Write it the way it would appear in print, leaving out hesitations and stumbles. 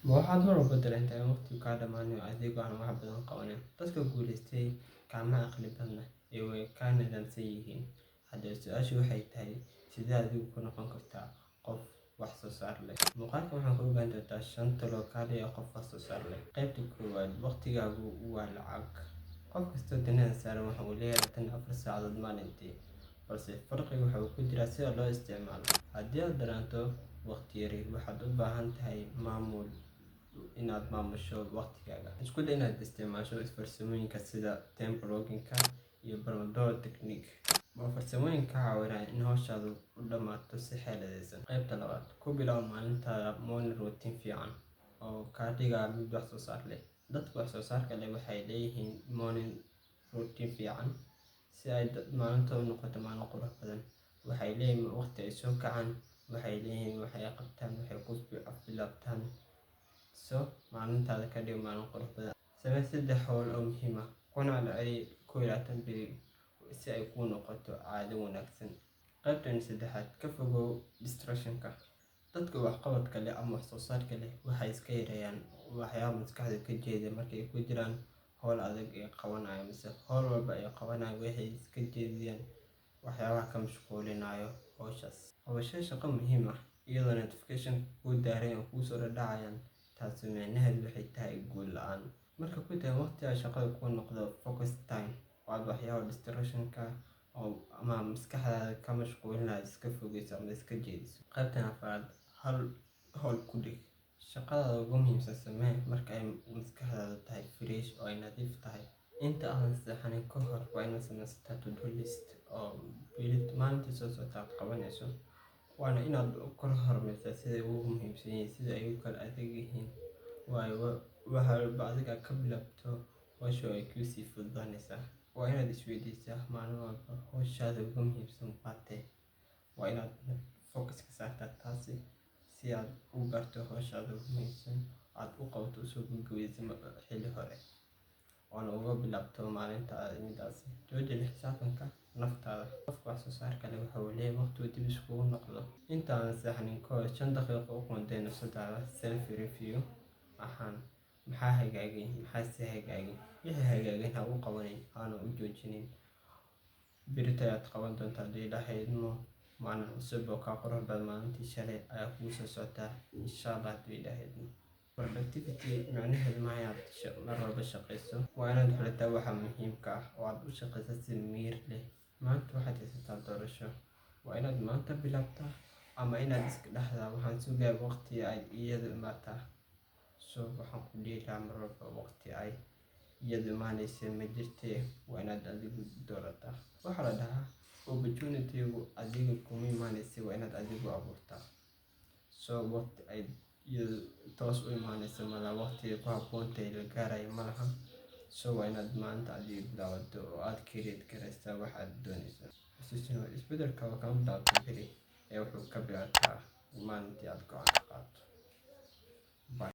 Ma waxaad mar walba dareentay in waqtigu kaa dhammaanayo adigoo aan wax badan qabanin? Dadka guulaystay kama caqli badna ee way ka nidaamsan yihiin. Haddaba su'aashu waxay tahay sidee adigu ku noqon kartaa qof wax soo saar leh? Muuqaalkan waxaan ku ogaan doonaa 5 talo kaliya qof wax soo saar leh. Qaybta koowaad waqtigaagu waa lacag. Qof kasta oo dunida saaran waxa uu leeyahay 24 saacadood maalintii, balse farqigu waxa uu ku jiraa sida loo isticmaalo. Haddii aad dareento waqti yari, waxaad u baahan tahay inaad maamusho waqtigaaga. Isku day inaad isticmaasho farsamooyinka sida time blocking iyo Pomodoro technique. Waa farsamooyin kaa caawinaya in hawshaadu u dhammaato si xeeladaysan. Qaybta labaad ku bilow maalintaada morning routine fiican oo ka dhigaya mid wax soo saar leh. Dadka wax soo saarka leh waxay leeyihiin morning routine fiican si ay maalintooda u noqoto maalin qurux badan. Waxay leeyihiin waqti ay soo kacaan, waxay leeyihiin wax ay qabtaan, waxay ku bilaabtaan maalintaada ka dhig maalin qurux badan. Samee 3 hawl oo muhiim ah, kuna celceli 21 beri si ay kuu noqoto caado wanaagsan. Qaybtan saddexaad ka fogow distractionka. Dadka waxqabadka leh ama wax soo saarka leh waxay iska yareeyaan waxyaabaha maskaxda ka jeediya marka ay ku jiraan hawl adag ay qabanayaan mise hawl walba ay qabanayaan waxay iska jeediyaan waxyaabaha ka mashquulinaya hawshaas. Qabashada shaqo muhiim ah iyadoo notification kuu daaran oo kuu soo dhacayaan, taasi micnaheedu waxay tahay guul la'aan. Marka ku day waqtiga shaqada kuu noqdo focus time oo aad waxyaabaha distractionka ama maskaxdaada ka mashquulinaya iska fogeyso ama iska jeediso. Qaybtan afraad hawl ku dhig. Shaqadaada ugu muhiimsan samee marka ay maskaxdaadu tahay fresh oo ay nadiif tahay. Inta aadan seexanin ka hor waa inaad samaysataa to-do list oo maalintii soo socota aad qabanayso. Waana inaad kala hormarisaa sida ay ugu muhiimsan yihiin, sida ay u kala adag yihiin. Waayo wax walba adiga ka bilaabto hawsha ay kuu sii fududaanaysaa. Waa inaad isweydiisaa maalin walba hawshaada ugu muhiimsan waa tee. Waa inaad focus ka saartaa taasi si aad u gaarto hawshaada ugu muhiimsan aad u qabato usoo gudbiyeysa xilli hore. Waana uga bilaabto maalinta midaasi. Jooji la xisaabtanka naftaada. Qofka wax soo saarka leh waxa uu leeyahay waqti uu dib isugu noqdo. Inta aan seexanin ka hor 5 daqiiqo u qoonday nafsadaada self review ahaan. Maxaa hagaagay? Maxaa si hagaagay? Wixii hagaagay ha u qabanin, hana u joojinin. Berito ayaad qaban doontaa haddii Ilaahay idmo. Maalin cusub oo ka qurux badan maalintii shalay ayaa kuu soo socota inshallah haddii Ilaahay idmo. Productivity macnaheedu ma aha inaad mar walba shaqeyso. Waa inaad xulataa waxa muhiimka ah oo aad u shaqeyso si miyir leh. Maanta waxaad haysataa doorasho. Waa inaad maanta bilaabtaa ama inaad iska dhahdaa waxaan sugaa waqti ay iyadu imaataa. Waxaan ku dhihi lahaa mar walba waqti ay iyadu imaanaysa ma jirtee waa inaad adigu doorataa. Waxaa la dhahaa opportunity-gu adiga kuma imaanaysa waa inaad adigu abuurtaa. Waqti ay iyadu toos u imaanaysa malaha, waqtiga ku habboon tahay la gaarayo malaha. Waa inaad maanta adiga bilaabato oo aad create garaysaa wax aad doonayso. Isbeddelka waa kama bilaabto beri ee wuxuu ka bilaabmaa maalintii aad go'aan qaadato.